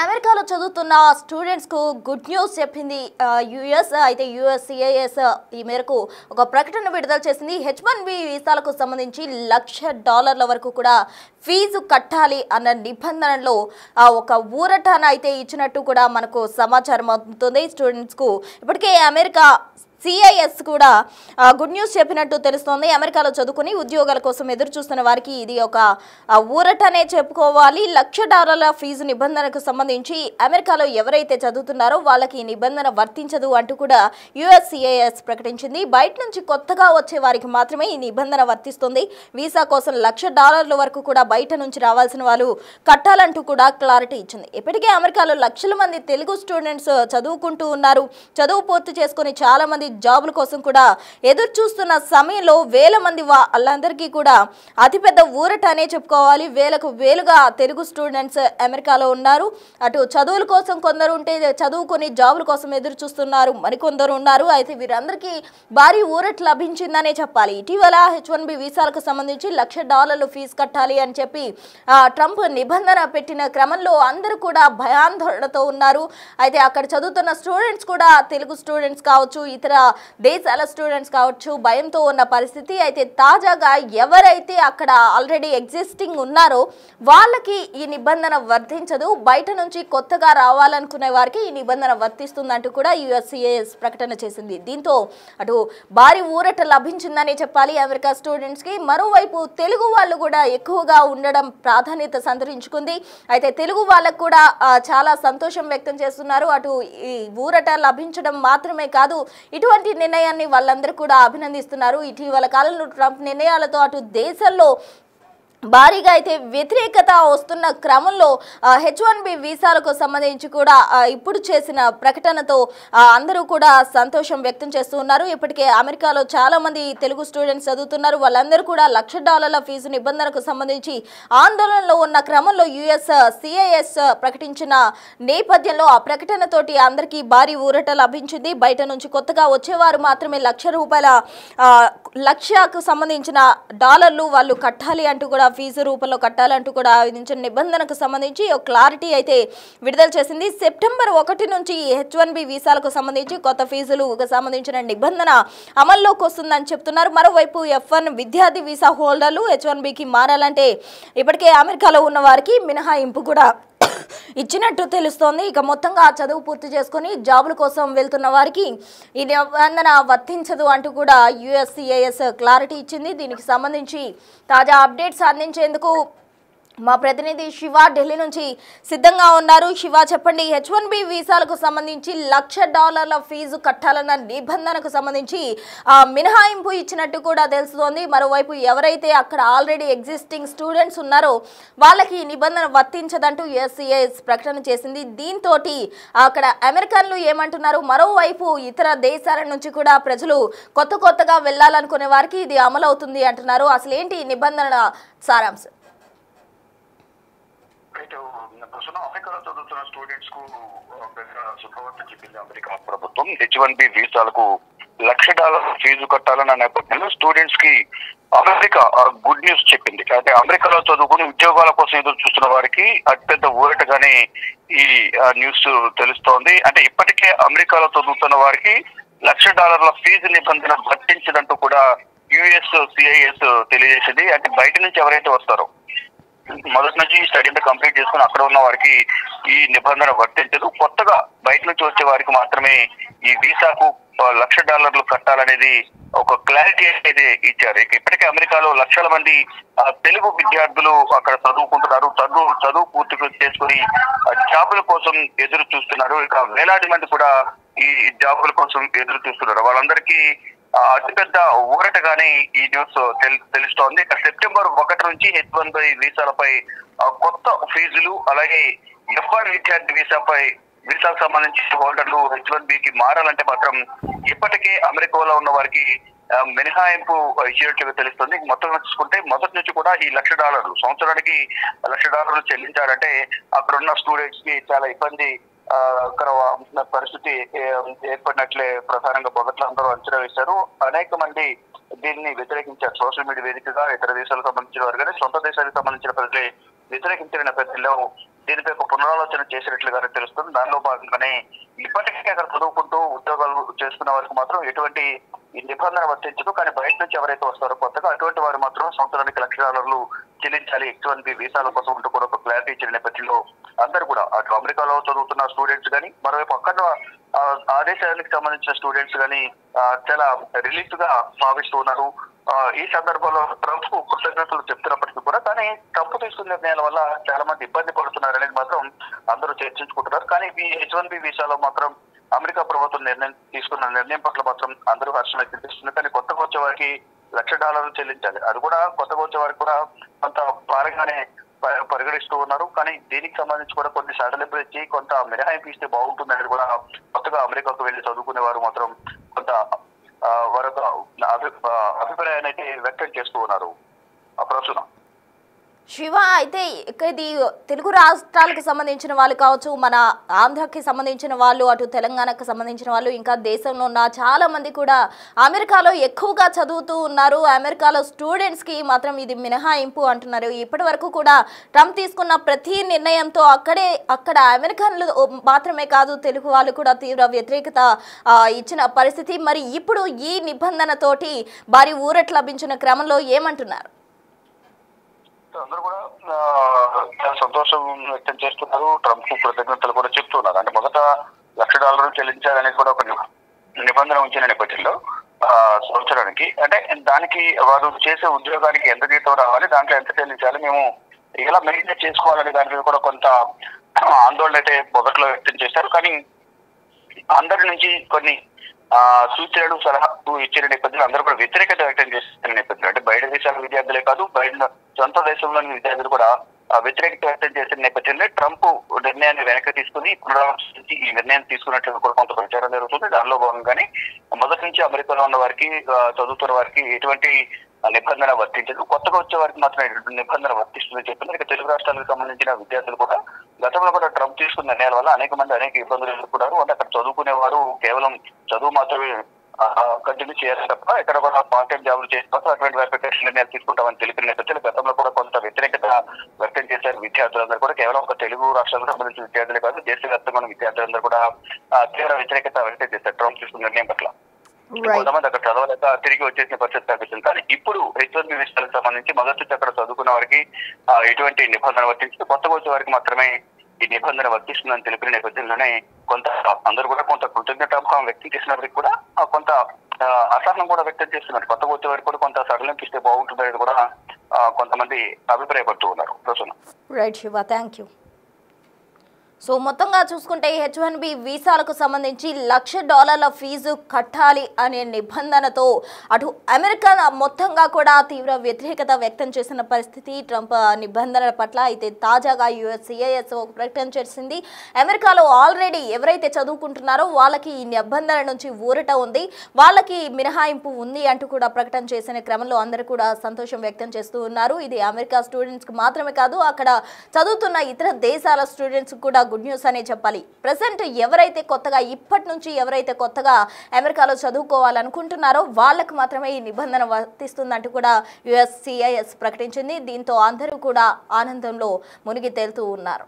అమెరికాలో చదువుతున్న స్టూడెంట్స్ కు గుడ్ న్యూస్ చెప్పింది యుఎస్. అయితే యుఎస్సిఐఎస్ ఈ మేరకు ఒక ప్రకటన విడుదల చేసింది. H1B వీసాలకు సంబంధించి $1,00,000 వరకు కూడా ఫీజు కట్టాలి అన్న నిబంధనలో ఒక ఊరటన అయితే ఇచ్చినట్టు కూడా మనకు సమాచారం అవుతుంది. స్టూడెంట్స్ కు ఇప్పటికే అమెరికా సిఐఎస్ కూడా గుడ్ న్యూస్ చెప్పినట్టు తెలుస్తోంది. అమెరికాలో చదువుకుని ఉద్యోగాల కోసం ఎదురు చూస్తున్న వారికి ఇది ఒక ఊరటనే చెప్పుకోవాలి. $1,00,000 ఫీజు నిబంధనకు సంబంధించి అమెరికాలో ఎవరైతే చదువుతున్నారో వాళ్ళకి ఈ నిబంధన వర్తించదు అంటూ కూడా యుఎస్సిఐఎస్ ప్రకటించింది. బయట నుంచి కొత్తగా వచ్చే వారికి మాత్రమే ఈ నిబంధన వర్తిస్తుంది. వీసా కోసం $1,00,000 వరకు కూడా బయట నుంచి రావాల్సిన వాళ్ళు కట్టాలంటూ కూడా క్లారిటీ ఇచ్చింది. ఇప్పటికే అమెరికాలో లక్షల మంది తెలుగు స్టూడెంట్స్ చదువుకుంటూ ఉన్నారు. చదువు పూర్తి చేసుకుని చాలా మంది జాబుల కోసం కూడా ఎదురు చూస్తున్న సమయంలో వేల మంది వాళ్ళందరికీ కూడా అతిపెద్ద ఊరట అనే చెప్పుకోవాలి. వేలకు వేలుగా తెలుగు స్టూడెంట్స్ అమెరికాలో ఉన్నారు. అటు చదువుల కోసం కొందరు ఉంటే చదువుకొని జాబుల కోసం ఎదురు చూస్తున్నారు, మరికొందరు ఉన్నారు. అయితే వీరందరికీ భారీ ఊరట లభించిందనే చెప్పాలి. ఇటీవల H1B వీసాలకు సంబంధించి $1,00,000 ఫీజు కట్టాలి అని చెప్పి ట్రంప్ నిబంధన పెట్టిన క్రమంలో అందరూ కూడా భయాందోళనతో ఉన్నారు. అయితే అక్కడ చదువుతున్న స్టూడెంట్స్ కూడా తెలుగు స్టూడెంట్స్ కావచ్చు, ఇతర దేశాల స్టూడెంట్స్ కావచ్చు, భయంతో ఉన్న పరిస్థితి. అయితే తాజాగా ఎవరైతే అక్కడ ఆల్రెడీ ఎగ్జిస్టింగ్ ఉన్నారో వాళ్ళకి ఈ నిబంధన వర్తించదు. బయట నుంచి కొత్తగా రావాలనుకునే వారికి ఈ నిబంధన వర్తిస్తుందంటూ కూడా యుఎస్సిఐఎస్ ప్రకటన చేసింది. దీంతో అటు భారీ ఊరట లభించిందని చెప్పాలి అమెరికా స్టూడెంట్స్కి. మరోవైపు తెలుగు వాళ్ళు కూడా ఎక్కువగా ఉండడం ప్రాధాన్యత సంతరించుకుంది. అయితే తెలుగు వాళ్ళకు కూడా చాలా సంతోషం వ్యక్తం చేస్తున్నారు. అటు ఈ ఊరట లభించడం మాత్రమే కాదు, ఇటువంటి నిర్ణయాన్ని వాళ్ళందరూ కూడా అభినందిస్తున్నారు. ఇటీవల కాలంలో ట్రంప్ నిర్ణయాలతో అటు దేశంలో భారీగా అయితే వ్యతిరేకత వస్తున్న క్రమంలో H1B వీసాలకు సంబంధించి కూడా ఇప్పుడు చేసిన ప్రకటనతో అందరూ కూడా సంతోషం వ్యక్తం చేస్తూ ఉన్నారు. ఇప్పటికే అమెరికాలో చాలా మంది తెలుగు స్టూడెంట్స్ చదువుతున్నారు. వాళ్ళందరూ కూడా $1,00,000 ఫీజు నిబంధనకు సంబంధించి ఆందోళనలో ఉన్న క్రమంలో యుఎస్సిఐఎస్ ప్రకటించిన నేపథ్యంలో ఆ ప్రకటనతోటి అందరికీ భారీ ఊరట లభించింది. బయట నుంచి కొత్తగా వచ్చేవారు మాత్రమే $1,00,000కు సంబంధించిన డాలర్లు వాళ్ళు కట్టాలి అంటూ కూడా ఫీజు రూపంలో కట్టాలంటూ కూడా విధించిన నిబంధనకు సంబంధించి ఒక క్లారిటీ అయితే విడుదల చేసింది. సెప్టెంబర్ 1 నుంచి H1B వీసాలకు సంబంధించి కొత్త ఫీజులకు సంబంధించిన నిబంధన అమల్లోకి వస్తుందని చెప్తున్నారు. మరోవైపు F1 విద్యార్థి వీసా హోల్డర్లు H1Bకి మారాలంటే ఇప్పటికే అమెరికాలో ఉన్న వారికి మినహాయింపు కూడా ఇచ్చినట్టు తెలుస్తోంది. ఇక మొత్తంగా చదువు పూర్తి చేసుకుని జాబుల కోసం వెళ్తున్న వారికి ఈ నిబంధన వర్తించదు అంటూ కూడా యుఎస్సిఐఎస్ క్లారిటీ ఇచ్చింది. దీనికి సంబంధించి తాజా అప్డేట్స్ అందించేందుకు మా ప్రతినిధి శివ ఢిల్లీ నుంచి సిద్ధంగా ఉన్నారు. శివ, చెప్పండి, H1B వీసాలకు సంబంధించి $1,00,000 ఫీజు కట్టాలన్న నిబంధనకు సంబంధించి మినహాయింపు ఇచ్చినట్టు కూడా తెలుస్తోంది. మరోవైపు ఎవరైతే అక్కడ ఆల్రెడీ ఎగ్జిస్టింగ్ స్టూడెంట్స్ ఉన్నారో వాళ్ళకి ఈ నిబంధన వర్తించదంటూ యుఎస్సిఐఎస్ ప్రకటన చేసింది. దీంతో అక్కడ అమెరికన్లు ఏమంటున్నారు, మరోవైపు ఇతర దేశాల నుంచి కూడా ప్రజలు కొత్తగా వెళ్ళాలనుకునే వారికి ఇది అమలవుతుంది అంటున్నారు. అసలు ఏంటి నిబంధన సారాంశం? అమెరికాలో చదువుతున్న స్టూడెంట్స్ కు శుభవార్త చెప్పింది అమెరికా ప్రభుత్వం. H1B వీసాలకు $1,00,000 ఫీజు కట్టాలన్న నేపథ్యంలో స్టూడెంట్స్ కి అమెరికా గుడ్ న్యూస్ చెప్పింది. అయితే అమెరికాలో చదువుకుని ఉద్యోగాల కోసం ఎదురు చూస్తున్న వారికి అతిపెద్ద ఊరటగానే ఈ న్యూస్ తెలుస్తోంది. అంటే ఇప్పటికే అమెరికాలో చదువుతున్న వారికి $1,00,000 ఫీజు నిబంధన వర్తించదంటూ కూడా యుఎస్సిఐఎస్ తెలియజేసింది. అంటే బయట నుంచి ఎవరైతే వస్తారో మొదటి నుంచి స్టడీ అంతా కంప్లీట్ చేసుకుని అక్కడ ఉన్న వారికి ఈ నిబంధన వర్తించదు. కొత్తగా బయట నుంచి వచ్చే వారికి మాత్రమే ఈ వీసాకు $1,00,000 కట్టాలనేది ఒక క్లారిటీ అయితే ఇచ్చారు. ఇప్పటికే అమెరికాలో లక్షల మంది తెలుగు విద్యార్థులు అక్కడ చదువుకుంటున్నారు. చదువు పూర్తి చేసుకుని జాబుల కోసం ఎదురు చూస్తున్నారు. ఇక వేలాది మంది కూడా ఈ జాబుల కోసం ఎదురు చూస్తున్నారు. వాళ్ళందరికీ అతిపెద్ద ఊరటగానే ఈ న్యూస్ తెలుస్తోంది. ఇక సెప్టెంబర్ 1 నుంచి H1B వీసాలపై కొత్త ఫీజులు, అలాగే F1 విద్యార్థి వీసాకు సంబంధించిన హోల్డర్లు H1Bకి మారాలంటే మాత్రం ఇప్పటికే అమెరికాలో ఉన్న వారికి మినహాయింపు ఇచ్చినట్లుగా తెలుస్తుంది. మొత్తం చూసుకుంటే మొదటి నుంచి కూడా ఈ $1,00,000 సంవత్సరానికి $1,00,000 చెల్లించాలంటే అక్కడ ఉన్న స్టూడెంట్స్ కి చాలా ఇబ్బంది పరిస్థితి ఏర్పడినట్లే ప్రధానంగా మొదట్లో అందరూ అంచనా వేశారు. అనేక మంది దీన్ని వ్యతిరేకించారు. సోషల్ మీడియా వేదికగా ఇతర దేశాలకు సంబంధించిన వారు కానీ సొంత దేశానికి సంబంధించిన ప్రజలే వ్యతిరేకించిన నేపథ్యంలో దీనిపై ఒక పునరాలోచన చేసినట్లుగానే తెలుస్తుంది. దానిలో భాగంగానే ఇప్పటికే అక్కడ చదువుకుంటూ ఉద్యోగాలు చేసుకున్న వారికి మాత్రం ఎటువంటి ఈ నిబంధన వర్తించదు. కానీ బయట నుంచి ఎవరైతే వస్తారో కొత్తగా అటువంటి వారు మాత్రం సంవత్సరానికి $1,00,000 చెల్లించాలి H1B వీసాల కోసం ఉంటూ కూడా ఒక క్లారిటీ ఇచ్చిన నేపథ్యంలో అందరూ కూడా అటు అమెరికాలో చదువుతున్న స్టూడెంట్స్ కానీ మరోవైపు అక్కడ ఆ దేశానికి సంబంధించిన స్టూడెంట్స్ కానీ చాలా రిలీఫ్ గా భావిస్తూ ఉన్నారు. ఈ సందర్భంలో ట్రంప్ కు కృతజ్ఞతలు చెప్తున్నప్పటికీ కూడా కానీ ట్రంప్ తీసుకున్న నిర్ణయాల వల్ల చాలా మంది ఇబ్బంది పడుతున్నారు అనేది మాత్రం అందరూ చర్చించుకుంటున్నారు. కానీ ఈ H1B వీసాలో మాత్రం అమెరికా ప్రభుత్వం తీసుకున్న నిర్ణయం పట్ల మాత్రం అందరూ హర్షం వ్యక్తం చేస్తున్నారు. కానీ కొత్తగా వచ్చే వారికి $1,00,000 చెల్లించాలి. అది కూడా కొత్తగా వచ్చే వారికి కూడా కొంత భారంగానే పరిగణిస్తూ ఉన్నారు. కానీ దీనికి సంబంధించి కూడా కొన్ని సడలింపులు ఇచ్చి కొంత మినహాయింపు ఇస్తే బాగుంటుందని కూడా కొత్తగా అమెరికాకు వెళ్లి చదువుకునే వారు మాత్రం కొంత వారొక అభిప్రాయాన్ని అయితే వ్యక్తం చేస్తూ ఉన్నారు. ప్రస్తుతం శివ అయితే ఇది తెలుగు రాష్ట్రాలకు సంబంధించిన వాళ్ళు కావచ్చు, మన ఆంధ్రాకి సంబంధించిన వాళ్ళు, అటు తెలంగాణకు సంబంధించిన వాళ్ళు, ఇంకా దేశంలో ఉన్న చాలా మంది కూడా అమెరికాలో ఎక్కువగా చదువుతూ ఉన్నారు. అమెరికాలో స్టూడెంట్స్కి మాత్రం ఇది మినహాయింపు అంటున్నారు. ఇప్పటి వరకు కూడా ట్రంప్ తీసుకున్న ప్రతి నిర్ణయంతో అక్కడ అమెరికన్లు మాత్రమే కాదు తెలుగు వాళ్ళు కూడా తీవ్ర వ్యతిరేకత ఇచ్చిన పరిస్థితి. మరి ఇప్పుడు ఈ నిబంధనతోటి భారీ ఊరట లభించిన క్రమంలో ఏమంటున్నారు? అందరూ కూడా చాలా సంతోషం వ్యక్తం చేస్తున్నారు. ట్రంప్ కు కృతజ్ఞతలు కూడా చెప్తున్నారు. అంటే మొదట $1,00,000 చెల్లించాలనేది కూడా ఒక నిబంధన ఉంచిన నేపథ్యంలో సంవత్సరానికి అంటే దానికి వారు చేసే ఉద్యోగానికి ఎంత జీతం రావాలి, దాంట్లో ఎంత చెల్లించాలి, మేము ఎలా మెయింటైన్ చేసుకోవాలనే దాని మీద కూడా కొంత ఆందోళన అయితే మొదట్లో వ్యక్తం చేశారు. కానీ అందరి నుంచి కొన్ని సూచనలు సలహాలు ఇచ్చిన నేపథ్యంలో అందరూ కూడా వ్యతిరేకత వ్యక్తం చేస్తున్న నేపథ్యంలో అంటే బయట దేశాల విద్యార్థులే కాదు బయట సొంత దేశంలోని విద్యార్థులు కూడా వ్యతిరేకత వ్యక్తం చేసిన నేపథ్యంలో ట్రంప్ నిర్ణయాన్ని వెనక్కి తీసుకుని పునరాలోచించి ఈ నిర్ణయం తీసుకున్నట్లు కూడా కొంత ప్రచారం జరుగుతుంది. దానిలో భాగంగానే మొదటి నుంచి అమెరికాలో ఉన్న వారికి చదువుతున్న వారికి ఎటువంటి నిబంధన వర్తించదు. కొత్తగా వచ్చే వారికి మాత్రం నిబంధన వర్తిస్తుందని చెప్తున్నారు. ఇక తెలుగు రాష్ట్రాలకు సంబంధించిన విద్యార్థులు కూడా గతంలో కూడా ట్రంప్ తీసుకున్న నిర్ణయాల వల్ల అనేక ఇబ్బందులు ఎదుర్కొన్నారు. అంటే అక్కడ చదువుకునే వారు కేవలం చదువు మాత్రమే కంటిన్యూ చేయాలి తప్ప ఎక్కడ కూడా పార్ట్ టైం జాబులు చేసినప్పుడు అటువంటి వారి నిర్ణయాలు తీసుకుంటామని తెలిపిన నేపథ్యంలో గతంలో కూడా కొంత వ్యతిరేకత వ్యక్తం చేశారు విద్యార్థులందరూ కూడా. కేవలం ఒక తెలుగు రాష్ట్రాలకు సంబంధించిన విద్యార్థులే కాదు దేశవ్యాప్తంగా ఉన్న విద్యార్థులందరూ కూడా తీవ్ర వ్యతిరేకత వ్యక్తం చేశారు ట్రంప్ తీసుకున్న నిర్ణయం పట్ల. కొంతమంది అక్కడ చదవలేక తిరిగి వచ్చేసిన పరిస్థితి కనిపిస్తుంది. కానీ ఇప్పుడు H1B వీసాలకు సంబంధించి మొదటి నుంచి అక్కడ చదువుకున్న వారికి ఎటువంటి నిబంధన వర్తించింది, కొత్తగా వచ్చే వారికి మాత్రమే ఈ నిబంధన వర్తిస్తుందని తెలిపిన నేపథ్యంలోనే కొంత అందరూ కూడా కొంత కృతజ్ఞతాభావం వ్యక్తం చేసినప్పటికీ కూడా కొంత అసహనం కూడా వ్యక్తం చేస్తున్నారు. కొత్తగా వచ్చే వారికి కూడా కొంత సడలింపిస్తే బాగుంటుంది అనేది కూడా కొంతమంది అభిప్రాయపడుతూ ఉన్నారు. Right Shiva, thank you. So మొత్తంగా చూసుకుంటే H1B వీసాలకు సంబంధించి $1,00,000 ఫీజు కట్టాలి అనే నిబంధనతో అటు అమెరికా మొత్తంగా కూడా తీవ్ర వ్యతిరేకత వ్యక్తం చేసిన పరిస్థితి ట్రంప్ నిబంధనల పట్ల. అయితే తాజాగా USCIS ఒక ప్రకటన చేసింది. అమెరికాలో ఆల్రెడీ ఎవరైతే చదువుకుంటున్నారో వాళ్ళకి ఈ నిబంధనల నుంచి ఊరట ఉంది, వాళ్ళకి మినహాయింపు ఉంది అంటూ కూడా ప్రకటన చేసిన క్రమంలో అందరూ కూడా సంతోషం వ్యక్తం చేస్తూ ఉన్నారు. ఇది అమెరికా స్టూడెంట్స్కి మాత్రమే కాదు అక్కడ చదువుతున్న ఇతర దేశాల స్టూడెంట్స్ కూడా గుడ్ న్యూస్ అనే చెప్పాలి. ప్రెసెంట్ ఇప్పటి నుంచి ఎవరైతే కొత్తగా అమెరికాలో చదువుకోవాలనుకుంటున్నారో వాళ్ళకు మాత్రమే ఈ నిబంధన వర్తిస్తుందంటూ కూడా USCIS ప్రకటించింది. దీంతో అందరూ కూడా ఆనందంలో మునిగి తేలుతూ ఉన్నారు.